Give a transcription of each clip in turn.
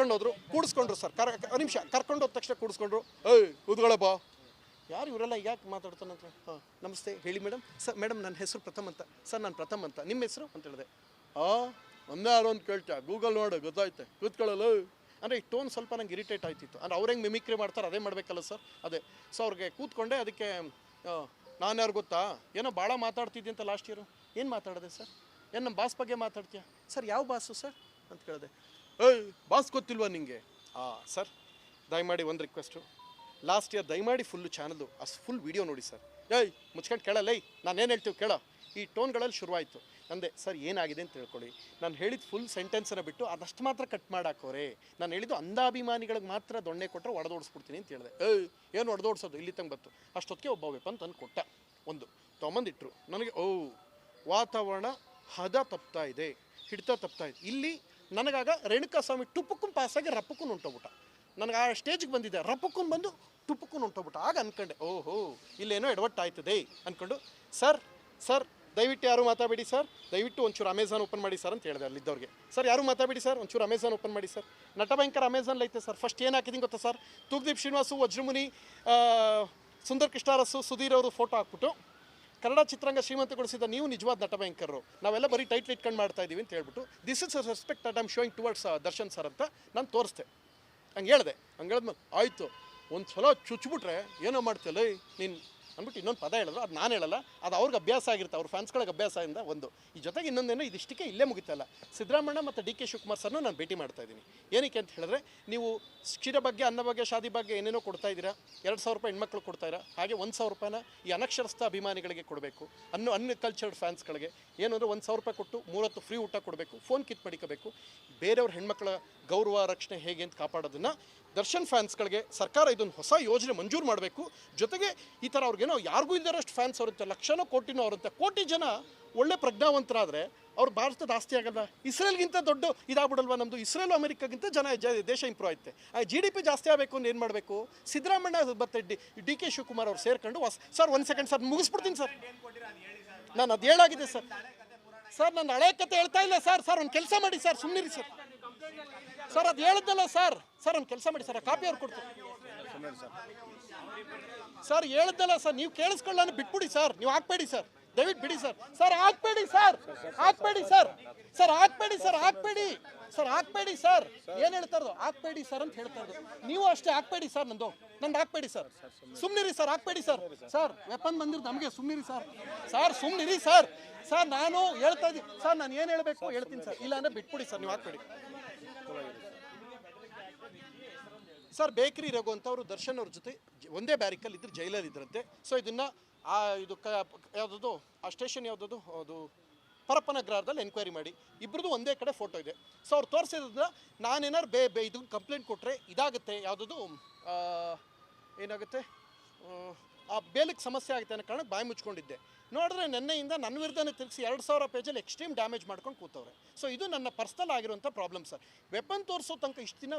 ಕರ್ಕೊಂಡೋದ್ರು, ಕೂಡಿಸ್ಕೊಂಡ್ರು sir. ನಿಮಿಷ ಕರ್ಕೊಂಡೋದ ತಕ್ಷಣ ಕೂಡಿಸ್ಕೊಂಡ್ರು. ಏಯ್ ಕೂತ್ಕೊಳ್ಳಪ್ಪ, ಯಾರು ಇವರೆಲ್ಲ ಯಾಕೆ ಮಾತಾಡ್ತಾನಂತ. ಹಾಂ ನಮಸ್ತೆ ಹೇಳಿ ಮೇಡಮ್. ಸರ್ ಮೇಡಮ್ ನನ್ನ ಹೆಸರು ಪ್ರಥಮ್ ಅಂತ. ಸರ್ ನಾನು ಪ್ರಥಮ್ ಅಂತ, ನಿಮ್ಮ ಹೆಸರು ಅಂತ ಹೇಳಿದೆ. ಒಂದೇ ಯಾರು ಅಂತ ಕೇಳ್ತಾ, ಗೂಗಲ್ ನೋಡು ಗೊತ್ತಾಯ್ತೆ, ಕೂತ್ಕೊಳ್ಳಲ್ಲ ಅಂದರೆ ಈ ಟೋನ್ ಸ್ವಲ್ಪ ನಂಗೆ ಇರಿಟೇಟ್ ಆಯ್ತಿತ್ತು. ಅಂದರೆ ಅವ್ರು ಹೆಂಗೆ ಮಿಮಿಕ್ರಿ ಮಾಡ್ತಾರೆ ಅದೇ ಮಾಡಬೇಕಲ್ಲ ಸರ್, ಅದೇ. ಸೊ ಅವ್ರಿಗೆ ಕೂತ್ಕೊಂಡೆ. ಅದಕ್ಕೆ ನಾನು ಯಾರು ಗೊತ್ತಾ, ಏನೋ ಭಾಳ ಮಾತಾಡ್ತಿದ್ದೆ ಅಂತ ಲಾಸ್ಟ್ ಇಯರು. ಏನು ಮಾತಾಡಿದೆ ಸರ್? ಏನು ನಮ್ಮ ಬಾಸ್ ಬಗ್ಗೆ ಮಾತಾಡ್ತೀಯಾ ಸರ್? ಯಾವ ಬಾಸು ಸರ್ ಅಂತ ಕೇಳಿದೆ. ಏಯ್ ಬಾಸ್ ಗೊತ್ತಿಲ್ವಾ ನಿಮಗೆ? ಸರ್ ದಯಮಾಡಿ ಒಂದು ರಿಕ್ವೆಸ್ಟು, ಲಾಸ್ಟ್ ಇಯರ್ ದಯಮಾಡಿ ಫುಲ್ಲು ಚಾನಲ್ದು ಫುಲ್ ವೀಡಿಯೋ ನೋಡಿ ಸರ್. ಏಯ್ ಮುಚ್ಕೊಂಡು ಕೇಳಲ್ಲ, ನಾನೇನು ಹೇಳ್ತೀವಿ ಕೇಳೋ. ಈ ಟೋನ್ಗಳಲ್ಲಿ ಶುರುವಾಯಿತು. ಅಂದೆ ಸರ್ ಏನಾಗಿದೆ ಅಂತ ತಿಳ್ಕೊಳ್ಳಿ. ನಾನು ಹೇಳಿದ ಫುಲ್ ಸೆಂಟೆನ್ಸನ್ನು ಬಿಟ್ಟು ಅದಷ್ಟು ಮಾತ್ರ ಕಟ್ ಮಾಡಾಕೋರೆ. ನಾನು ಹೇಳಿದ್ದು ಅಂಧಾಭಿಮಾನಿಗಳಿಗೆ ಮಾತ್ರ ದೊಣ್ಣೆ ಕೊಟ್ಟರೆ ಒಡೆದೋಡಿಸ್ಬಿಡ್ತೀನಿ ಅಂತ ಹೇಳಿದೆ. ಏನು ಒಡೆದೋಡ್ಸೋದು, ಇಲ್ಲಿ ತಂಗೆ ಬತ್ತು. ಅಷ್ಟೊತ್ತಿಗೆ ಒಬ್ಬ ವೆಪನ್ ತಂದು ಕೊಟ್ಟ. ಒಂದು ತೊಗೊಂಬಂದಿಟ್ರು ನನಗೆ. ವಾತಾವರಣ ಹದ ತಪ್ತಾ ಇದೆ, ಹಿಡಿತ ತಪ್ತಾ ಇದೆ. ಇಲ್ಲಿ ನನಗಾಗ ರೇಣುಕಾಸ್ವಾಮಿ ಟುಪ್ಪಕ್ಕೂ ಪಾಸಾಗಿ ರಪ್ಪಕ್ಕೂ ಹೊಂಟೋಗ್ಬಿಟ್ಟ. ನನಗೆ ಆ ಸ್ಟೇಜಿಗೆ ಬಂದಿದ್ದೆ, ರಪ್ಪಕ್ಕೂ ಬಂದು ಟುಪ್ಪಕ್ಕೂ ಹೊಂಟೋಗ್ಬಿಟ್ಟ. ಆಗ ಅಂದ್ಕೊಂಡೆ ಇಲ್ಲೇನೋ ಎಡವಟ್ಟಾಯ್ತದೆ ಅಂದ್ಕೊಂಡು, ಸರ್ ದಯವಿಟ್ಟು ಯಾರು ಮಾತಾಡಬೇಡಿ ಸರ್, ದಯವಿಟ್ಟು ಒಂಚೂರು ಅಮೆಝಾನ್ ಓಪನ್ ಮಾಡಿ ಸರ್ ಅಂತ ಹೇಳಿದೆ ಅಲ್ಲಿದ್ದವ್ರಿಗೆ. ಸರ್ ಯಾರು ಮಾತಾಡಬೇಡಿ ಸರ್, ಒಂಚೂರು ಅಮೆಝಾನ್ ಓಪನ್ ಮಾಡಿ ಸರ್. ನಟಭಯಂಕರ ಅಮೆಝಾನ್ ಐತೆ ಸರ್. ಫಸ್ಟ್ ಏನು ಹಾಕಿದ್ದೀನಿ ಗೊತ್ತಾ ಸರ್? ತೂಗ್ದೀಪ್ ಶ್ರೀನಿವಾಸು, ವಜ್ರಮುನಿ, ಸುಂದರ್ ಕೃಷ್ಣಾರಸು, ಸುಧೀರ್ ಅವರು ಫೋಟೋ ಹಾಕ್ಬಿಟ್ಟು, ಕನ್ನಡ ಚಿತ್ರರಂಗ ಶ್ರೀಮಂತಗೊಳಿಸಿದ ನೀವು ನಿಜವಾದ ನಟಭಯಂಕರರು, ನಾವೆಲ್ಲ ಬರೀ ಟೈಟ್ಲ್ ಇಟ್ಕೊಂಡು ಮಾಡ್ತಾ ಇದ್ದೀವಿ ಅಂತ ಹೇಳ್ಬಿಟ್ಟು, this is a respect that I am showing towards Darshan sir ಅಂತ ನಾನು ತೋರಿಸ್ದೆ. ಹಂಗೆ ಹೇಳಿದೆ. ಹಂಗೆ ಹೇಳಿದ್ಮೇಲೆ ಆಯಿತು, ಒಂದು ಸಲ ಚುಚ್ಚಿಬಿಟ್ರೆ ಏನೋ ಮಾಡ್ತಿಲ್ಲ ನೀನು ಅಂದ್ಬಿಟ್ಟು ಇನ್ನೊಂದು ಪದ ಹೇಳಿದ್ರು. ಅದು ನಾನು ಹೇಳಲ್ಲ, ಅದು ಅವ್ರಿಗೆ ಅಭ್ಯಾಸ ಆಗಿರುತ್ತೆ, ಅವ್ರ ಫ್ಯಾನ್ಸ್ಗಳಿಗೆ ಅಭ್ಯಾಸದಿಂದ ಒಂದು. ಈ ಜೊತೆಗೆ ಇನ್ನೊಂದೇನೋ ಇದಿಷ್ಟಕ್ಕೆ ಇಲ್ಲೇ ಮುಗಿತಲ್ಲ, ಸಿದ್ದರಾಮಣ್ಣ ಮತ್ತು ಡಿ ಕೆ ಶಿವಕುಮಾರ್ ಸರ್ನ ನಾನು ಭೇಟಿ ಮಾಡ್ತಾ ಇದ್ದೀನಿ. ಏನಕ್ಕೆ ಅಂತ ಹೇಳಿದ್ರೆ, ನೀವು ಕ್ಷೀರ ಬಗ್ಗೆ, ಅನ್ನ ಬಗ್ಗೆ, ಶಾದಿ ಬಗ್ಗೆ ಏನೇನೋ ಕೊಡ್ತಾ ಇದ್ದೀರಾ. 2,000 ರೂಪಾಯಿ ಹೆಣ್ಮಕ್ಳು ಕೊಡ್ತಾಯಿರಾ, ಹಾಗೆ 1,000 ರೂಪಾಯಿನ ಈ ಅನಕ್ಷರಸ್ಥ ಅಭಿಮಾನಿಗಳಿಗೆ ಕೊಡಬೇಕು. ಅನ್ಕಲ್ಚರ್ಡ್ ಫ್ಯಾನ್ಸ್ಗಳಿಗೆ ಏನು ಅಂದರೆ 1,000 ರೂಪಾಯಿ ಕೊಟ್ಟು 3 ಹೊತ್ತು ಫ್ರೀ ಊಟ ಕೊಡಬೇಕು, ಫೋನ್ ಕಿತ್ ಪಡಿಕೋಬೇಕು. ಬೇರೆಯವ್ರ ಹೆಣ್ಮಕ್ಳ ಗೌರವ ರಕ್ಷಣೆ ಹೇಗೆ ಅಂತ ಕಾಪಾಡೋದನ್ನು ದರ್ಶನ್ ಫ್ಯಾನ್ಸ್ಗಳಿಗೆ ಸರ್ಕಾರ ಇದೊಂದು ಹೊಸ ಯೋಜನೆ ಮಂಜೂರು ಮಾಡಬೇಕು. ಜೊತೆಗೆ ಈ ಥರ ಅವ್ರಿಗೇನೋ ಯಾರಿಗೂ ಇಲ್ಲದರಷ್ಟು ಫ್ಯಾನ್ಸ್ ಅವರಂತೆ, ಲಕ್ಷನೋ ಕೋಟಿನೋ ಅವರಂತೆ. ಕೋಟಿ ಜನ ಒಳ್ಳೆ ಪ್ರಜ್ಞಾವಂತರಾದರೆ ಅವ್ರು ಭಾರತದ ಆಸ್ತಿ ಆಗಲ್ಲ. ಇಸ್ರೇಲ್ಗಿಂತ ದೊಡ್ಡ ಇದಾಗ್ಬಿಡಲ್ವ ನಮ್ಮದು? ಇಸ್ರೇಲ್ ಅಮೆರಿಕಾಗಿಂತ ದೇಶ ಇಂಪ್ರೂವ್ ಆಯ್ತೆ. GDP ಜಾಸ್ತಿ ಆಗಬೇಕು ಅಂದ್ರೆ ಏನು ಮಾಡಬೇಕು? ಸಿದ್ದರಾಮಣ್ಣ ಮತ್ತು ಡಿ ಕೆ ಶಿವಕುಮಾರ್ ಅವ್ರು ಸೇರ್ಕೊಂಡು ಸರ್ 1 ಸೆಕೆಂಡ್ ಸರ್, ಮುಗಿಸ್ಬಿಡ್ತೀನಿ ಸರ್. ನಾನು ಅದು ಹೇಳಾಗಿದೆ ಸರ್. ನಾನು ಹಳೆ ಕತೆ ಹೇಳ್ತಾ ಇಲ್ಲ ಸರ್. ಒಂದು ಕೆಲಸ ಮಾಡಿ ಸರ್, ಸುಮ್ಮನಿರಿ ಸರ್. ಅದು ಹೇಳಿದ್ದಲ್ಲ ಸರ್. ಒಂದು ಕೆಲಸ ಮಾಡಿ ಸರ್, ಕಾಪಿ ಅವ್ರು ಕೊಡ್ತೀನಿ ಸರ್. ಹೇಳಿದ್ದಲ್ಲ ಸರ್, ನೀವು ಕೇಳಿಸ್ಕೊಳ್ಳ ಬಿಟ್ಬಿಡಿ ಸರ್. ನೀವು ಹಾಕ್ಬೇಡಿ ಸರ್, ದಯವಿಟ್ಟು ಬಿಡಿ ಸರ್. ಹಾಕ್ಬೇಡಿ ಸರ್, ಹಾಕ್ಬೇಡಿ ಸರ್. ಹಾಕ್ಬೇಡಿ ಸರ್, ಹಾಕ್ಬೇಡಿ ಸರ್. ಏನು ಹೇಳ್ತಾ ಇರೋದು? ಹಾಕ್ಬೇಡಿ ಸರ್ ಅಂತ ಹೇಳ್ತಾ ಇರೋದು. ನೀವು ಅಷ್ಟೇ ಹಾಕ್ಬೇಡಿ ಸರ್. ನಂದು ಹಾಕ್ಬೇಡಿ ಸರ್. ಸುಮ್ಮನಿರಿ ಸರ್, ಹಾಕ್ಬೇಡಿ ಸರ್. ವೆಪನ್ ಬಂದಿರೋದು ನಮಗೆ, ಸುಮ್ಮನಿರಿ ಸರ್. ಸುಮ್ಮನಿರಿ ಸರ್. ನಾನು ಹೇಳ್ತಾ ಇದ್ದೀನಿ ಸರ್. ನಾನು ಏನು ಹೇಳಬೇಕು ಹೇಳ್ತೀನಿ ಸರ್, ಇಲ್ಲ ಅಂದರೆ ಬಿಟ್ಬಿಡಿ ಸರ್. ನೀವು ಹಾಕ್ಬೇಡಿ ಸರ್. ಬೇಕರಿ ರಘು ಅಂತ ಅವರು ದರ್ಶನ್ ಅವ್ರ ಜೊತೆ ಒಂದೇ ಬ್ಯಾರಿಕಲ್ಲಿ ಇದ್ರು, ಜೈಲಲ್ಲಿ ಇದ್ರಂತೆ. ಸೊ ಇದನ್ನು ಇದು ಯಾವುದದು ಆ ಸ್ಟೇಷನ್ ಯಾವುದದು ಅದು ಪರಪ್ಪನಗ್ರಹದಲ್ಲಿ ಎನ್ಕ್ವೈರಿ ಮಾಡಿ, ಇಬ್ಬರದು ಒಂದೇ ಕಡೆ ಫೋಟೋ ಇದೆ. ಸೊ ಅವ್ರು ತೋರಿಸಿದ್ರಿಂದ ನಾನೇನಾರು ಇದು ಕಂಪ್ಲೇಂಟ್ ಕೊಟ್ಟರೆ ಇದಾಗುತ್ತೆ, ಯಾವುದದು ಏನಾಗುತ್ತೆ, ಆ ಬೇಲಿಗೆ ಸಮಸ್ಯೆ ಆಗುತ್ತೆ ಅನ್ನೋ ಕಾರಣಕ್ಕೆ ಬಾಯಿ ಮುಚ್ಕೊಂಡಿದ್ದೆ. ನೋಡಿದ್ರೆ ನೆನ್ನೆಯಿಂದ ನನ್ನ ವಿರುದ್ಧನೇ ತಿರುಗಿಸಿ 2,000 ಪೇಜಲ್ಲಿ ಎಕ್ಸ್ಟ್ರೀಮ್ ಡ್ಯಾಮೇಜ್ ಮಾಡ್ಕೊಂಡು ಕೂತವ್ರೆ. ಸೊ ಇದು ನನ್ನ ಪರ್ಸ್ನಲ್ ಆಗಿರುವಂಥ ಪ್ರಾಬ್ಲಮ್ ಸರ್. ವೆಪನ್ ತೋರಿಸೋ ತನಕ ಇಷ್ಟು ದಿನ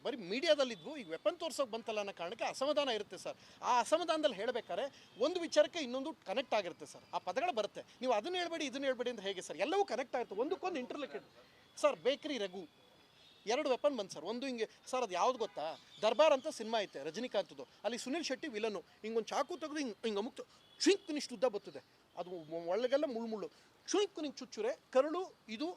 ಬರೀ ಮೀಡಿಯಾದಲ್ಲಿದ್ವು, ಈಗ ವೆಪನ್ ತೋರಿಸೋಕೆ ಬಂತಲ್ಲ ಅನ್ನೋ ಕಾರಣಕ್ಕೆ ಅಸಮಾಧಾನ ಇರುತ್ತೆ ಸರ್. ಆ ಅಸಮಾಧಾನದಲ್ಲಿ ಹೇಳಬೇಕಾದ್ರೆ ಒಂದು ವಿಚಾರಕ್ಕೆ ಇನ್ನೊಂದು ಕನೆಕ್ಟ್ ಆಗಿರುತ್ತೆ ಸರ್. ಆ ಪದಗಳು ಬರುತ್ತೆ. ನೀವು ಅದನ್ನು ಹೇಳ್ಬೇಡಿ ಇದನ್ನು ಹೇಳ್ಬೇಡಿ ಅಂತ ಹೇಗೆ ಸರ್? ಎಲ್ಲವೂ ಕನೆಕ್ಟ್ ಆಗುತ್ತೆ, ಒಂದಕ್ಕೊಂದು ಇಂಟರ್ಲಿಕೇಟ್ ಸರ್. ಬೇಕರಿ ರಘು 2 ವೆಪನ್ ಬಂದು ಸರ್. ಒಂದು ಹಿಂಗೆ ಸರ್, ಅದು ಯಾವ್ದು ಗೊತ್ತಾ? ದರ್ಬಾರ್ ಅಂತ ಸಿನಿಮಾ ಐತೆ ರಜನಿಕಾಂತದ್ದು. ಅಲ್ಲಿ ಸುನಿಲ್ ಶೆಟ್ಟಿ ವಿಲನ್ನು. ಹಿಂಗೊಂದು ಚಾಕು ತೆಗೆದು ಹಿಂಗೆ ಅಮುಕ್ತು ಚುಂಕ್ ಉದ್ದ ಬರ್ತದೆ. ಅದು ಒಳಗೆಲ್ಲ ಮುಳ್ಳು ಚುಂಕ್ ಚುಚ್ಚುರೆ ಕರಳು ಇದು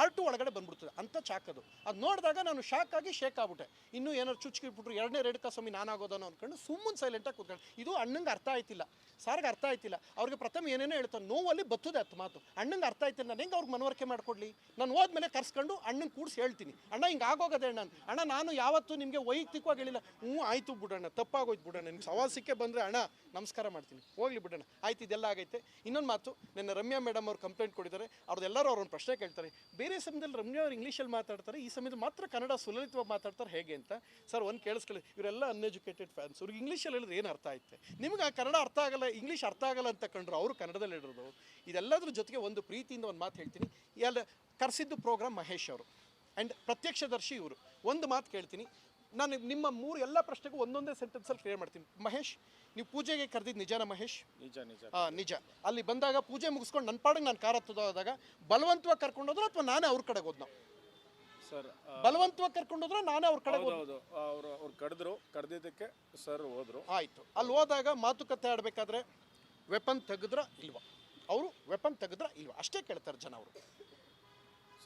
ಆರ್ಟು ಒಳಗಡೆ ಬಂದ್ಬಿಡ್ತದೆ ಅಂತ ಚಾಕದು. ಅದು ನೋಡಿದಾಗ ನಾನು ಶಾಕ್ ಆಗಿ ಶೇಕ್ ಆಗ್ಬಿಟ್ಟೆ. ಇನ್ನೂ ಏನಾರು ಚುಚ್ಕಿಬಿಟ್ರು 2ನೇ ರೇಣುಕಾಸ್ವಾಮಿ ನಾನಾಗೋದನೋ ಅಂದ್ಕೊಂಡು ಸುಮ್ಮನೆ ಸೈಲೆಂಟಾಗಿ ಕೂತ್ಕೊಂಡು. ಇದು ಅಣ್ಣಂಗೆ ಅರ್ಥ ಆಯ್ತಿಲ್ಲ, ಸಾರ್ಗೆ ಅರ್ಥ ಆಯ್ತಿಲ್ಲ. ಅವ್ರಿಗೆ ಪ್ರಥಮ ಏನೇನೋ ಹೇಳ್ತಾನೆ, ನೋವಲ್ಲಿ ಬರ್ತದೆ ಹತ್ತು ಮಾತು. ಅಣ್ಣಂಗೆ ಅರ್ಥ ಆಯ್ತಿಲ್ಲ, ನಾನು ಹೆಂಗೆ ಅವ್ರಿಗೆ ಮನವರಿಕೆ ಮಾಡಿಕೊಡ್ಲಿ? ನಾನು ಹೋದ್ಮೇಲೆ ಕರ್ಸ್ಕೊಂಡು ಅಣ್ಣಂಗೆ ಕೂಡಿಸಿ ಹೇಳ್ತೀನಿ, ಅಣ್ಣ ಹಿಂಗೆ ಆಗೋಗದೆ ಅಣ್ಣ ನಾನು ಯಾವತ್ತೂ ನಿಮಗೆ ವೈಯಕ್ತಿಕವಾಗಿ ಹೇಳಿಲ್ಲ. ಆಯಿತು ಬಿಡೋಣ, ತಪ್ಪಾಗೋಯ್ತು ಬಿಡೋಣ, ನಿಮ್ಗೆ ಸವಾಸಕ್ಕೆ ಬಂದರೆ ಅಣ್ಣ ನಮಸ್ಕಾರ ಮಾಡ್ತೀನಿ, ಹೋಗ್ಲಿ ಬಿಡೋಣ, ಆಯ್ತು ಇದೆಲ್ಲ ಆಗೈತೆ. ಇನ್ನೊಂದು ಮಾತು, ನನ್ನ ರಮ್ಯಾ ಮೇಡಮ್ ಅವ್ರು ಕಂಪ್ಲೇಂಟ್ ಕೊಟ್ಟಿದ್ದಾರೆ. ಅವ್ರದ್ದೆಲ್ಲರೂ ಅವ್ರೊಂದು ಪ್ರಶ್ನೆ ಕೇಳ್ತಾರೆ, ಬೇರೆ ಸಮಯದಲ್ಲಿ ರಮ್ಯಾ ಅವ್ರು ಇಂಗ್ಲೀಷಲ್ಲಿ ಮಾತಾಡ್ತಾರೆ, ಈ ಸಮಯದಲ್ಲಿ ಮಾತ್ರ ಕನ್ನಡ ಸುಲಲಿತವಾಗಿ ಮಾತಾಡ್ತಾರೆ ಹೇಗೆ ಅಂತ. ಸರ್ ಒಂದು ಕೇಳಿಸ್ಕೊಳ್ಳಿ, ಇವರೆಲ್ಲ ಅನ್ಎಜುಕೇಟೆಡ್ ಫ್ಯಾನ್ಸ್, ಅವ್ರಿಗೆ ಇಂಗ್ಲೀಷಲ್ಲಿ ಹೇಳಿದ್ರೆ ಏನು ಅರ್ಥ ಆಯ್ತೆ? ನಿಮ್ಗೆ ಆ ಕನ್ನಡ ಅರ್ಥ ಆಗಲ್ಲ, ಇಂಗ್ಲೀಷ್ ಅರ್ಥ ಆಗಲ್ಲ ಅಂತ ಕಂಡ್ರು, ಅವರು ಕನ್ನಡದಲ್ಲಿ ಹೇಳಿರೋದು. ಇದೆಲ್ಲದ್ರ ಜೊತೆಗೆ ಒಂದು ಪ್ರೀತಿಯಿಂದ ಒಂದು ಮಾತು ಹೇಳ್ತೀನಿ. ಎಲ್ಲ ಕರೆಸಿದ್ದು ಪ್ರೋಗ್ರಾಮ್ ಮಹೇಶ್ ಅವರು ಆ್ಯಂಡ್ ಪ್ರತ್ಯಕ್ಷದರ್ಶಿ ಇವರು. ಒಂದು ಮಾತು ಕೇಳ್ತೀನಿ, ನಾನು ನಿಮ್ಮ ಎಲ್ಲ ಪ್ರಶ್ನೆಗೂ ಒಂದೊಂದೇ ಸೆಂಟೆನ್ಸಲ್ಲಿ ಕ್ಲಿಯರ್ ಮಾಡ್ತೀನಿ. ಮಹೇಶ್, ನೀವು ಪೂಜೆಗೆ ಕರೆದಿದ್ದು ನಿಜಾನ ಮಹೇಶ್? ನಿಜ. ಅಲ್ಲಿ ಬಂದಾಗ ಪೂಜೆ ಮುಗಿಸ್ಕೊಂಡು ನನ್ನ ಪಾಡಿಗೆ ನಾನು ಕಾರ್ ಹತ್ತೋದಾಗ ಬಲವಂತವಾಗಿ ಕರ್ಕೊಂಡೋದ್ರು ಅಥವಾ ನಾನೇ ಅವ್ರ ಕಡೆಗೆ ಹೋದ್ನೋ? ಸರ್ ಬಲವಂತವಾಗಿ ಕರ್ಕೊಂಡು ಹೋದ್ರೆ ನಾನೇ ಅವ್ರ ಕಡೆ ಹೌದು ಅವ್ರು ಕರೆದಿದ್ದಕ್ಕೆ ಸರ್ ಹೋದ್ರು. ಆಯಿತು. ಅಲ್ಲಿ ಹೋದಾಗ ಮಾತುಕತೆ ಆಡಬೇಕಾದ್ರೆ ವೆಪನ್ ತೆಗೆದ್ರ ಇಲ್ವಾ, ಅವರು ವೆಪನ್ ತೆಗೆದ್ರ ಇಲ್ವಾ ಅಷ್ಟೇ ಕೇಳ್ತಾರೆ ಜನ. ಅವರು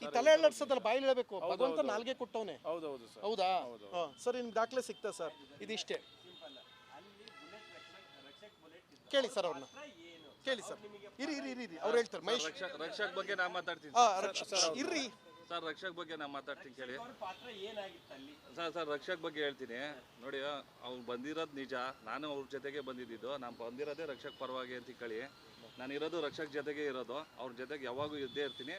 ಈ ತಲೆ ಎಳ್ಳಡ್ಸೋದ್ರಲ್ಲಿ ಬಾಯಿ ಹೇಳಬೇಕು, ಭಗವಂತ ನಾಲ್ಗೆ ಕೊಟ್ಟವನೇ. ಹೌದೌದು ಸರ್. ಹೌದಾ? ಸರ್ ನಿಮ್ಗೆ ದಾಖಲೆ ಸಿಗ್ತಾ ಸರ್? ಇದಿಷ್ಟೇ ಕೇಳಿ ಸರ್, ಅವ್ರನ್ನ ಕೇಳಿ ಸರ್. ಇರಿ ಅವ್ರು ಹೇಳ್ತಾರೆ. ಮಹೇಶ್ ರಕ್ಷಕ್ ಬಗ್ಗೆ ನಾ ಮಾತಾಡ್ತೀನಿ ಇರ್ರಿ ಸರ್. ರಕ್ಷಕ್ ಬಗ್ಗೆ ನಾ ಮಾತಾಡ್ತೀನಿ ಕೇಳಿ ಸರ್. ರಕ್ಷಕ್ ಬಗ್ಗೆ ಹೇಳ್ತೀನಿ ನೋಡಿ. ಅವ್ರು ಬಂದಿರೋದು ನಿಜ, ನಾನು ಅವ್ರ ಜೊತೆಗೆ ಬಂದಿದ್ದು. ನಾನು ಬಂದಿರೋದೇ ರಕ್ಷಕ್ ಪರವಾಗಿ ಅಂತ ಕೇಳಿ. ನಾನು ಇರೋದು ರಕ್ಷಕ್ ಜೊತೆಗೆ ಇರೋದು, ಅವ್ರ ಜೊತೆಗೆ ಯಾವಾಗೂ ಇದ್ದೇ ಇರ್ತೀನಿ.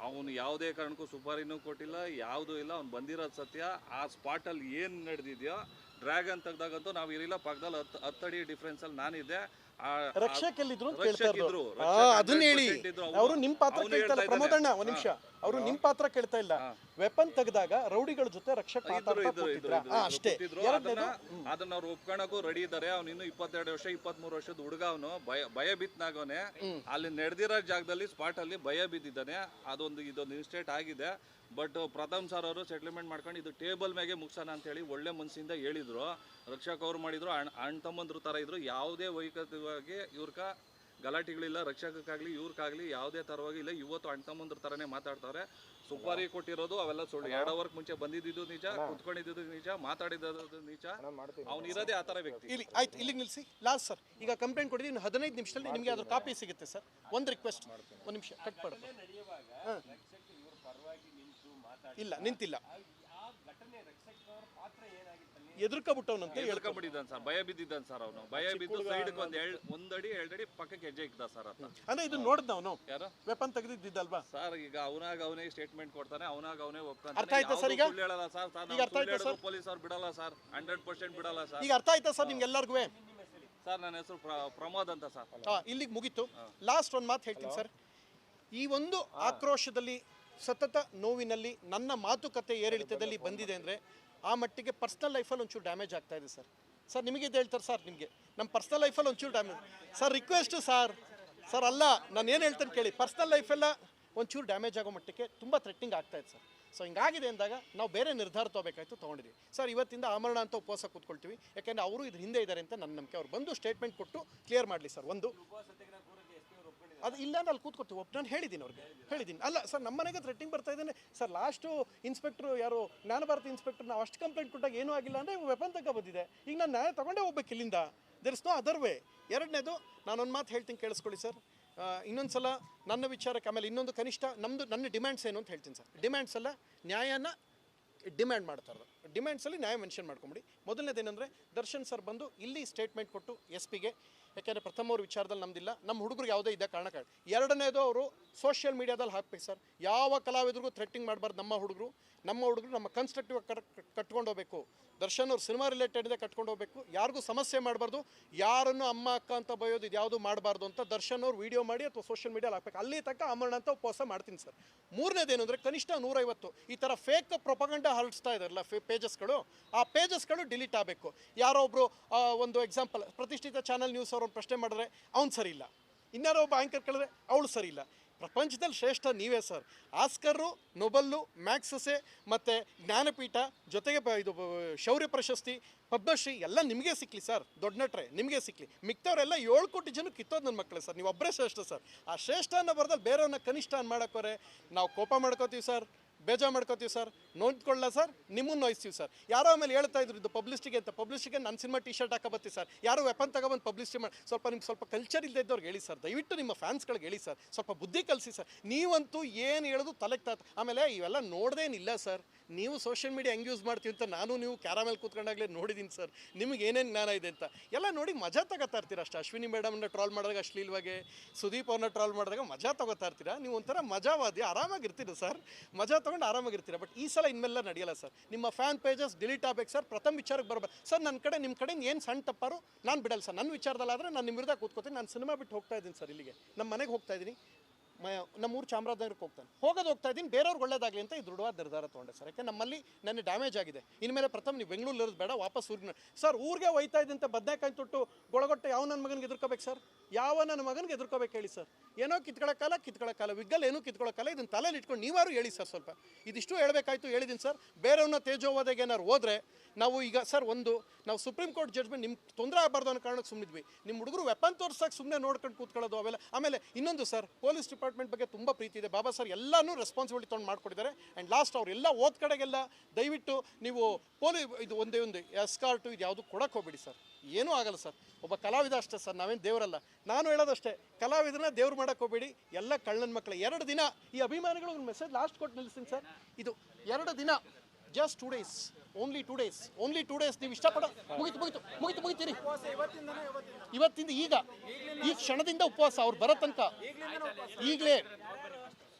ಅವನು ಯಾವುದೇ ಕಾರಣಕ್ಕೂ ಸುಪಾರಿನೂ ಕೊಟ್ಟಿಲ್ಲ, ಯಾವುದೂ ಇಲ್ಲ. ಅವ್ನು ಬಂದಿರೋದು ಸತ್ಯ. ಆ ಸ್ಪಾಟಲ್ಲಿ ಏನು ನಡೆದಿದೆಯೋ ಡ್ರ್ಯಾಗನ್ ತೆಗ್ದಾಗಂತೂ ನಾವು ಇರಲಿಲ್ಲ, ಪಕ್ಕದಲ್ಲಿ 10 ಅಡಿ ಡಿಫ್ರೆನ್ಸಲ್ಲಿ ನಾನಿದ್ದೆ. ರಕ್ಷಕ್ ಎಲ್ಲಿದ್ರು ಅಂತ ಕೇಳ್ತಾ ಇದ್ರು. ಅದನ್ನ ಹೇಳಿ. ಅವರು ನಿಮ್ ಪಾತ್ರ ಕೇಳ್ತಾರೆ ಪ್ರಮೋದಣ್ಣ. ಒಂದ್ ನಿಮಿಷ, ಅವರು ನಿಮ್ ಪಾತ್ರ ಕೇಳ್ತಾ ಇಲ್ಲ. ವೆಪನ್ ತೆಗೆದಾಗ ರೌಡಿಗಳ ಜೊತೆ ರಕ್ಷಕ್ ಅಷ್ಟೇ. ಅದನ್ನ ಅವ್ರು ಒಪ್ಕೊಳಕ್ಕೂ ರೆಡಿ ಇದ್ದಾರೆ. ಅವ್ನು ಇನ್ನು 22 ವರ್ಷ 23 ವರ್ಷದ ಹುಡುಗ. ಅವನು ಭಯ ಬಿತ್ತನಾಗವನೆ. ಅಲ್ಲಿ ನಡೆದಿರೋ ಜಾಗದಲ್ಲಿ ಸ್ಪಾಟ್ ಅಲ್ಲಿ ಭಯ ಬಿದ್ದಿದ್ದಾನೆ. ಇದೊಂದು ಇನ್ಸ್ಟೇಟ್ ಆಗಿದೆ. ಬಟ್ ಪ್ರಥಮ್ ಸರ್ ಅವರು ಸೆಟ್ಲ್ಮೆಂಟ್ ಮಾಡ್ಕೊಂಡು ಇದು ಟೇಬಲ್ ಮ್ಯಾಗೆ ಮುಗಿಸೋಣ ಅಂತ ಹೇಳಿ ಒಳ್ಳೆ ಮನಸ್ಸಿಂದ ಹೇಳಿದ್ರು. ರಕ್ಷಕ್ ಅವ್ರು ಮಾಡಿದ್ರು, ಅಣ್ಣ ತಮ್ಮಂದ್ರ ಥರ ಇದ್ರು. ಯಾವುದೇ ವೈಯಕ್ತಿಕವಾಗಿ ಇವ್ರಕ ಗಲಾಟೆಗಳಿಲ್ಲ. ರಕ್ಷಕಕ್ಕಾಗಲಿ ಇವ್ರಿಗಾಗಲಿ ಯಾವುದೇ ಥರವಾಗಿ ಇಲ್ಲ. ಇವತ್ತು ಅಣ್ಣ ತಮ್ಮಂದ್ರ ಥರನೇ ಮಾತಾಡ್ತಾರೆ. ಸುಪಾರಿ ಕೊಟ್ಟಿರೋದು ಅವೆಲ್ಲ ಸುಳ್ಳು. 2 ಅವರ್ಗೆ ಮುಂಚೆ ಬಂದಿದ್ದು ನಿಜ, ಕುತ್ಕೊಂಡಿದ್ದು ನಿಜ, ಮಾತಾಡಿದ್ದು ನಿಜ. ಅವ್ನು ಇರೋದೇ ಆ ಥರ ವ್ಯಕ್ತಿ. ಇಲ್ಲಿ ಆಯ್ತು, ಇಲ್ಲಿಗೆ ನಿಲ್ಲಿಸಿ. ಲಾಸ್ಟ್ ಸರ್, ಈಗ ಕಂಪ್ಲೇಂಟ್ ಕೊಟ್ಟಿದ್ದೀನಿ. 15 ನಿಮಿಷದಲ್ಲಿ ನಿಮಗೆ ಅದ್ರ ಕಾಪಿ ಸಿಗುತ್ತೆ ಸರ್. ಒಂದು ರಿಕ್ವೆಸ್ಟ್, ಒಂದು ನಿಮಿಷ ಕಟ್ ಮಾಡೋದು. ಇಲ್ಲ, ನಿಂತಿಲ್ಲ. ಎದುರ್ಕೊಬಿಟ್ಟವನಂತೆ ಹೇಳ್ಕೊಂಡ್ಬಿಟ್ಟಿದ್ದಾನೆ ಸರ್. ಭಯ ಬಿದ್ದಿದ್ದಾನೆ ಸರ್. ಅವನು ಭಯ ಬಿದ್ದು ಸೈಡ್ಗೆ ಒಂದಡಿ 2 ಅಡಿ ಪಕ್ಕಕ್ಕೆ ಹೆಜ್ಜೆ ಇಕ್ದ ಸರ್ ಅಂತ. ಅಂದ್ರೆ ಇದು ನೋಡ್ದ ಅವನು ಯಾರು ವೆಪನ್ ತೆಗೆದಿದ್ದಲ್ವಾ ಸರ್? ಈಗ ಅವನೇ ಸ್ಟೇಟ್ಮೆಂಟ್ ಕೊಡ್ತಾನೆ, ಅವನೇ ಒಪ್ಕೊಂತಾನೆ. ಅರ್ಥ ಆಯ್ತಾ ಸರ್? ಈಗ ಹೇಳಲ್ಲ ಸರ್. ಪೊಲೀಸ್ ಅವ್ರು ಬಿಡಲ್ಲ ಸರ್, 100% ಬಿಡಲ್ಲ ಸರ್. ಈಗ ಅರ್ಥ ಆಯ್ತಾ ಸರ್ ನಿಮ್ಗೆಲ್ಲರಿಗೂ? ಸರ್ ನನ್ನ ಹೆಸರು ಪ್ರಮೋದ್ ಅಂತ ಸರ್. ಇಲ್ಲಿಗೆ ಮುಗೀತು. ಲಾಸ್ಟ್ ಒಂದು ಮಾತು ಹೇಳ್ತೀನಿ ಸರ್. ಈ ಒಂದು ಆಕ್ರೋಶದಲ್ಲಿ, ಸತತ ನೋವಿನಲ್ಲಿ, ನನ್ನ ಮಾತುಕತೆ ಏರಿಳಿತದಲ್ಲಿ ಬಂದಿದೆ ಅಂದರೆ ಆ ಮಟ್ಟಿಗೆ ಪರ್ಸ್ನಲ್ ಲೈಫಲ್ಲಿ ಒಂಚೂರು ಡ್ಯಾಮೇಜ್ ಆಗ್ತಾ ಇದೆ ಸರ್. ಸರ್ ನಿಮಗೆ ಇದು ಹೇಳ್ತಾರೆ ಸರ್, ನಿಮಗೆ ನಮ್ಮ ಪರ್ಸ್ನಲ್ ಲೈಫಲ್ಲಿ ಒಂಚೂರು ಡ್ಯಾಮೇಜ್ ಸರ್. ರಿಕ್ವೆಸ್ಟು ಸರ್ ಅಲ್ಲ, ನಾನು ಏನು ಹೇಳ್ತೇನೆ ಕೇಳಿ. ಪರ್ಸ್ನಲ್ ಲೈಫೆಲ್ಲ ಒಂಚೂರು ಡ್ಯಾಮೇಜ್ ಆಗೋ ಮಟ್ಟಕ್ಕೆ ತುಂಬ ಥ್ರೆಟ್ನಿಂಗ್ ಆಗ್ತಾಯಿದೆ ಸರ್. ಸೊ ಹಿಂಗಾಗಿದೆ ಅಂದಾಗ ನಾವು ಬೇರೆ ನಿರ್ಧಾರ ತೊಗೋಬೇಕಾಯ್ತು, ತೊಗೊಂಡಿದ್ದೀವಿ ಸರ್. ಇವತ್ತಿಂದ ಆಮರಣ ಅಂತ ಉಪವಾಸ ಕೂತ್ಕೊಳ್ತೀವಿ. ಯಾಕೆಂದರೆ ಅವರು ಇದ್ರ ಹಿಂದೆ ಇದ್ದಾರೆ ಅಂತ ನನ್ನ ನಂಬಿಕೆ. ಅವ್ರು ಬಂದು ಸ್ಟೇಟ್ಮೆಂಟ್ ಕೊಟ್ಟು ಕ್ಲಿಯರ್ ಮಾಡಲಿ ಸರ್. ಒಂದು ಅದು ಇಲ್ಲ ಅಂದ್ರೆ ಅಲ್ಲಿ ಕೂತ್ಕೊಡ್ತೀವಿ. ನಾನು ಹೇಳಿದ್ದೀನಿ ಅಲ್ಲ ಸರ್, ನಮ್ಮ ಮನೆಗೆ ಥ್ರೆಟ್ಟಿಂಗ್ ಬರ್ತಾ ಇದ್ದೇನೆ ಸರ್. ಲಾಸ್ಟು ಇನ್ಸ್ಪೆಕ್ಟ್ರು ಯಾರು ಜ್ಞಾನಭಾರತಿ ಇನ್ಸ್ಪೆಕ್ಟರ್, ನಾವು ಅಷ್ಟು ಕಂಪ್ಲೇಂಟ್ ಕೊಟ್ಟಾಗ ಏನೂ ಆಗಿಲ್ಲ ಅಂದರೆ ವೆಪನ್ ತಗೋ ಬಂದಿದೆ. ಈಗ ನಾನು ನ್ಯಾಯ ತೊಗೊಂಡೇ ಹೋಗ್ಬೇಕು ಇಲ್ಲಿಂದ. There is no other way. ಎರಡನೇದು, ನಾನೊಂದು ಮಾತು ಹೇಳ್ತೀನಿ ಕೇಳಿಸ್ಕೊಳ್ಳಿ ಸರ್. ಇನ್ನೊಂದು ಸಲ ನನ್ನ ವಿಚಾರಕ್ಕೆ, ಆಮೇಲೆ ಇನ್ನೊಂದು ಕನಿಷ್ಠ ನನ್ನ ಡಿಮ್ಯಾಂಡ್ಸ್ ಏನು ಅಂತ ಹೇಳ್ತೀನಿ ಸರ್. ಡಿಮ್ಯಾಂಡ್ಸ್ ಎಲ್ಲ ನ್ಯಾಯನ ಡಿಮ್ಯಾಂಡ್ ಮಾಡ್ತಾರೆ. ಡಿಮ್ಯಾಂಡ್ಸಲ್ಲಿ ನ್ಯಾಯ ಮೆನ್ಷನ್ ಮಾಡ್ಕೊಂಬಿಡಿ. ಮೊದಲನೇದೇನೆಂದರೆ ದರ್ಶನ್ ಸರ್ ಬಂದು ಇಲ್ಲಿ ಸ್ಟೇಟ್ಮೆಂಟ್ ಕೊಟ್ಟು SP ಗೆ, ಯಾಕೆಂದರೆ ಪ್ರಥಮ ಅವ್ರ ವಿಚಾರದಲ್ಲಿ ನಮ್ದಿಲ್ಲ, ನಮ್ಮ ಹುಡುಗರು ಯಾವುದೇ ಇದ್ದ ಕಾರಣಕ್ಕೆ. ಎರಡನೇದು, ಅವರು ಸೋಷಿಯಲ್ ಮೀಡಿಯಾದಲ್ಲಿ ಹಾಕ್ಬೇಕು ಸರ್. ಯಾವ ಕಲಾವಿದ್ರಿಗೂ ಥ್ರೆಟ್ಟಿಂಗ್ ಮಾಡಬಾರ್ದು. ನಮ್ಮ ಹುಡುಗರು ನಮ್ಮ ಕನ್ಸ್ಟ್ರಕ್ಟಿವ್ ಕಟ್ಕೊಂಡು ಹೋಗ್ಬೇಕು. ದರ್ಶನ್ ಅವ್ರು ಸಿನಿಮಾ ರಿಲೇಟೆಡ್ ಇದೆ ಕಟ್ಕೊಂಡು ಹೋಗ್ಬೇಕು. ಯಾರಿಗೂ ಸಮಸ್ಯೆ ಮಾಡಬಾರ್ದು, ಯಾರನ್ನು ಅಮ್ಮ ಅಕ್ಕ ಅಂತ ಬಯೋದು ಇದು ಯಾವುದು ಮಾಡಬಾರ್ದು ಅಂತ ದರ್ಶನ್ ಅವ್ರು ವೀಡಿಯೋ ಮಾಡಿ ಅಥವಾ ಸೋಷಿಯಲ್ ಮೀಡಿಯಲ್ಲಿ ಹಾಕ್ಬೇಕು. ಅಲ್ಲಿ ತನಕ ಆಮರಣ ಅಂತ ಉಪವಾಸ ಮಾಡ್ತೀನಿ ಸರ್. ಮೂರನೇದೇನು ಅಂದರೆ ಕನಿಷ್ಠ 150 ಈ ಥರ ಫೇಕ್ ಪ್ರೊಪಗಂಡ ಹರಡಿಸ್ತಾ ಇದ್ದಾರಲ್ಲ ಪೇಜಸ್ಗಳು, ಆ ಪೇಜಸ್ಗಳು ಡಿಲೀಟ್ ಆಗಬೇಕು. ಯಾರೋ ಒಬ್ಬರು ಒಂದು ಎಕ್ಸಾಂಪಲ್, ಪ್ರತಿಷ್ಠಿತ ಚಾನಲ್ ನ್ಯೂಸ್ ಅವ್ರನ್ನ ಪ್ರಶ್ನೆ ಮಾಡಿದ್ರೆ ಅವ್ನು ಸರಿ ಇಲ್ಲ, ಇನ್ನಾರೋ ಒಬ್ಬ ಆ್ಯಂಕರ್ ಕೇಳಿದ್ರೆ ಅವಳು ಸರಿ ಇಲ್ಲ. ಪ್ರಪಂಚದಲ್ಲಿ ಶ್ರೇಷ್ಠ ನೀವೇ ಸರ್. ಆಸ್ಕರು, ನೊಬೆಲ್ಲು, ಮ್ಯಾಕ್ಸಸೆ ಮತ್ತು ಜ್ಞಾನಪೀಠ, ಜೊತೆಗೆ ಇದು ಶೌರ್ಯ ಪ್ರಶಸ್ತಿ, ಪದ್ಮಶ್ರೀ ಎಲ್ಲ ನಿಮಗೆ ಸಿಕ್ಕಲಿ ಸರ್. ದೊಡ್ಡ ನಟ್ರೆ ನಿಮಗೆ ಸಿಕ್ಕಲಿ. ಮಿಕ್ತವರೆಲ್ಲ 7 ಕೋಟಿ ಜನಕ್ಕೆ ಕಿತ್ತೋದು ನನ್ನ ಮಕ್ಕಳೇ ಸರ್. ನೀವು ಒಬ್ಬರೇ ಶ್ರೇಷ್ಠ ಸರ್. ಆ ಶ್ರೇಷ್ಠ ಅನ್ನೋ ಬರ್ದಲ್ಲಿ ಬೇರೆಯವ್ರನ್ನ ಕನಿಷ್ಠ ಅನ್ನು ಮಾಡೋಕೋರೆ ನಾವು ಕೋಪ ಮಾಡ್ಕೋತೀವಿ ಸರ್, ಬೇಜಾರು ಮಾಡ್ಕೋತೀವಿ ಸರ್, ನೋಡ್ಕೊಳ್ಳ ಸರ್, ನಿಮ್ಮನ್ನು ನೋಯಿಸ್ತೀವಿ ಸರ್. ಯಾರೋ ಆಮೇಲೆ ಹೇಳ್ತಾ ಇದ್ರು ಇದು ಪಬ್ಲಿಸಿಟಿಗೆ ಅಂತ. ಪಬ್ಲಿಸಿಟಿಗೆ ನನ್ನ ಸಿನಿಮಾ ಟಿ-ಶರ್ಟ್ ಹಾಕೋಬತ್ತೀವಿ ಸರ್. ಯಾರೋ ವೆಪನ್ ತಗೊಬಂದು ಪಬ್ಲಿಸಿಟಿ ಮಾಡಿ. ಸ್ವಲ್ಪ ಕಲ್ಚರ್ ಇಲ್ಲದೆ ಇದ್ದವ್ರಿಗೆ ಹೇಳಿ ಸರ್, ದಯವಿಟ್ಟು ನಿಮ್ಮ ಫ್ಯಾನ್ಸ್ಗಳಿಗೆ ಹೇಳಿ ಸರ್, ಸ್ವಲ್ಪ ಬುದ್ಧಿ ಕಲಿಸಿ ಸರ್. ನೀವಂತೂ ಏನು ಹೇಳೋದು ತಲೆಗೆ ಆಮೇಲೆ ಇವೆಲ್ಲ ನೋಡ್ದೇನಿಲ್ಲ ಸರ್. ನೀವು ಸೋಷಿಯಲ್ ಮೀಡಿಯಾ ಹೆಂಗೆ ಯೂಸ್ ಮಾಡ್ತೀವಿ ಅಂತ ನಾನು ನೀವು ಕ್ಯಾರಾಮೇಲೆ ಕೂತ್ಕೊಂಡಾಗಲೇ ನೋಡಿದ್ದೀನಿ ಸರ್. ನಿಮಗೆ ಏನೇನು ಜ್ಞಾನ ಇದೆ ಅಂತ ಎಲ್ಲ ನೋಡಿ ಮಜಾ ತಗೋತಾ ಇರ್ತೀರ ಅಷ್ಟೇ. ಅಶ್ವಿನಿ ಮೇಡಮ್ನ ಟ್ರಾಲ್ ಮಾಡಿದಾಗ ಅಶ್ಲೀಲವಾಗಿ, ಸುದೀಪ್ ಅವ್ರನ್ನ ಟ್ರಾಲ್ ಮಾಡಿದಾಗ ಮಜಾ ತಗೋತಾ ಇರ್ತೀರಾ. ನೀವು ಒಂಥರ ಮಜಾವಾದಿ, ಆರಾಮಾಗಿರ್ತೀರ ಸರ್. ಮಜಾ ತೊಗೊಂಡು ಆರಾಮಾಗಿರ್ತೀರ. ಬಟ್ ಈ ಸಲ ಇನ್ಮೇಲೆ ನಡೆಯಲ್ಲ ಸರ್. ನಿಮ್ಮ ಫ್ಯಾನ್ ಪೇಜಸ್ ಡಿಲೀಟ್ ಆಗಬೇಕು ಸರ್. ಪ್ರಥಮ ವಿಚಾರಕ್ಕೆ ಬರಬೇಕು ಸರ್. ನನ್ನ ಕಡೆ ನಿಮ್ಮ ಕಡೆಯಿಂದ ಏನು ಸಣ್ಣ ತಪ್ಪಾರು ನಾನು ಬಿಡಲ್ಲ ಸರ್. ನನ್ನ ವಿಚಾರದಲ್ಲಾದರೆ ನಾನು ನಿಮ್ಮ ವಿರುದ್ಧ ಕೂತ್ಕೋತೀನಿ. ನಾನು ಸಿನಿಮಾ ಬಿಟ್ಟು ಹೋಗ್ತಾ ಇದ್ದೀನಿ ಸರ್. ಇಲ್ಲಿಗೆ ನಮ್ಮ ಮನೆಗೆ ಹೋಗ್ತಾ ಇದ್ದೀನಿ. ನಮ್ಮೂರು ಚಾಮರಾಜನಗರಕ್ಕೆ ಹೋಗ್ತಾ ಇದ್ದೀನಿ, ಬೇರೆಯವ್ರಿಗೆ ಒಳ್ಳೇದಾಗಲಿ ಅಂತ ಈ ದೃಢವಾದ ನಿರ್ಧಾರ ತೊಗೊಂಡೆ ಸರ್. ಯಾಕೆ ನಮ್ಮಲ್ಲಿ ನನ್ನ ಡ್ಯಾಮೇಜ್ ಆಗಿದೆ. ಇನ್ಮೇಲೆ ಪ್ರಥಮ ನೀವು ಬೆಂಗಳೂರಲ್ಲಿ ಇರೋದು ಬೇಡ, ವಾಪಸ್ ಊರಿಗೆ ಸರ್. ಊರಿಗೆ ಹೋಯ್ತಾ ಇದ್ದಂತೆ ಬದನೆಕಾಯಿ ತೊಟ್ಟು ಗೊಳಗೊಟ್ಟೆ ಯಾವ ನನ್ನ ಮಗನಿಗೆ ಎದುರ್ಕೋಬೇಕು ಸರ್? ಯಾವ ನನ್ನ ಮಗನಿಗೆ ಎದುರ್ಕೋಬೇಕು ಹೇಳಿ ಸರ್? ಏನೋ ಕಿತ್ಕೊಳ್ಳೋಕ್ಕಲ್ಲ ವಿಗ್ಗಲ್ ಏನೂ ಕಿತ್ಕೊಳ್ಳೋಕ್ಕಲ್ಲ. ಇದನ್ನು ತಲೆಯಲ್ಲಿ ಇಟ್ಕೊಂಡು ನೀವಾರು ಹೇಳಿ ಸರ್. ಸ್ವಲ್ಪ ಇದಿಷ್ಟು ಹೇಳಬೇಕಾಯ್ತು, ಹೇಳಿದ್ದೀನಿ ಸರ್. ಬೇರೆಯವ್ರನ್ನ ತೇಜೋವಾದಾಗ ಏನಾರು ಹೋದರೆ ನಾವು ಈಗ ಸರ್ ನಾವು ಸುಪ್ರೀಂ ಕೋರ್ಟ್ ಜಡ್ಜ್ಮೆಂಟ್ ನಿಮ್ಗೆ ತೊಂದರೆ ಆಗಬಾರ್ದು ಅನ್ನೋ ಕಾರಣಕ್ಕೆ ಸುಮ್ಮನಿದ್ವಿ. ನಿಮ್ಮ ಹುಡುಗರು ವೆಪನ್ ತೋರ್ಸಕ್ಕೆ ಸುಮ್ಮನೆ ನೋಡ್ಕೊಂಡು ಕೂತ್ಕೊಳ್ಳೋದು ಅವೆಲ್ಲ. ಆಮೇಲೆ ಇನ್ನೊಂದು ಸರ್, ಪೊಲೀಸ್ ಡಿಪಾರ್ಟ್ಮೆಂಟ್ ಬಗ್ಗೆ ತುಂಬ ಪ್ರೀತಿ ಇದೆ. ಬಾಬಾ ಸರ್ ಎಲ್ಲನೂ ರೆಸ್ಪಾನ್ಸಿಬಿಲಿಟಿ ತೊಗೊಂಡು ಮಾಡ್ಕೊಟ್ಟಿದ್ದಾರೆ. ಆ್ಯಂಡ್ ಲಾಸ್ಟ್ ಅವರೆಲ್ಲ ಓದ್ ಕಡೆಗೆಲ್ಲ ದಯವಿಟ್ಟು ನೀವು ಇದು ಒಂದೇ ಒಂದು ಎಸ್ಕಾರ್ಟು ಇದು ಯಾವುದು ಕೊಡಕ್ಕೆ ಹೋಗ್ಬೇಡಿ ಸರ್. ಏನೂ ಆಗಲ್ಲ ಸರ್. ಒಬ್ಬ ಕಲಾವಿದ ಅಷ್ಟೇ ಸರ್, ನಾವೇನು ದೇವರಲ್ಲ. ನಾನು ಹೇಳೋದಷ್ಟೇ, ಕಲಾವಿದರನ್ನ ದೇವ್ರು ಮಾಡೋಕ್ಕೆ ಹೋಗ್ಬೇಡಿ. ಎಲ್ಲ ಕಳ್ಳನ ಮಕ್ಕಳು. 2 ದಿನ ಈ ಅಭಿಮಾನಿಗಳು ಒಂದು ಮೆಸೇಜ್ ಲಾಸ್ಟ್ ಕೊಟ್ಟು ನಿಲ್ಲಿಸ್ತೀನಿ ಸರ್. ಇದು 2 ದಿನ, just 2 days, only 2 days, only 2 days. ನೀವು ಇಷ್ಟಪಡೋ ಮುಗಿತೀರಿ ಇವತ್ತಿಂದ ಈ ಕ್ಷಣದಿಂದ ಉಪವಾಸ ಅವ್ರು ಬರೋ ತನಕ ಈಗಲೇ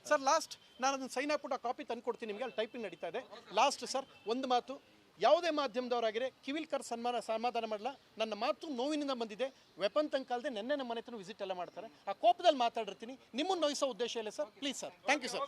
ಸರ್. ಲಾಸ್ಟ್ ನಾನು ಅದನ್ನು ಸೈನ್ ಹಾಕ್ಬಿಟ್ಟು ಆ ಕಾಪಿ ತಂದು ಕೊಡ್ತೀನಿ ನಿಮಗೆ. ಅಲ್ಲಿ ಟೈಪಿಂಗ್ ನಡೀತಾ ಇದೆ. ಲಾಸ್ಟ್ ಸರ್ ಒಂದು ಮಾತು, ಯಾವುದೇ ಮಾಧ್ಯಮದವರಾಗಿರೆ ಕಿವಿಲ್ಕರ್ ಸಮಾಧಾನ ಮಾಡಲ್ಲ. ನನ್ನ ಮಾತು ನೋವಿನಿಂದ ಬಂದಿದೆ. ವೆಪನ್ ತನಕ ಅಲ್ಲದೆ ನೆನ್ನೆ ನಮ್ಮ ಮನೆ ಹತ್ರ ವಿಸಿಟ್ ಎಲ್ಲ ಮಾಡ್ತಾರೆ. ಆ ಕೋಪದಲ್ಲಿ ಮಾತಾಡಿರ್ತೀನಿ. ನಿಮ್ಮನ್ನು ನೋಯಿಸೋ ಉದ್ದೇಶ ಇಲ್ಲ sir. Please sir. Thank you sir.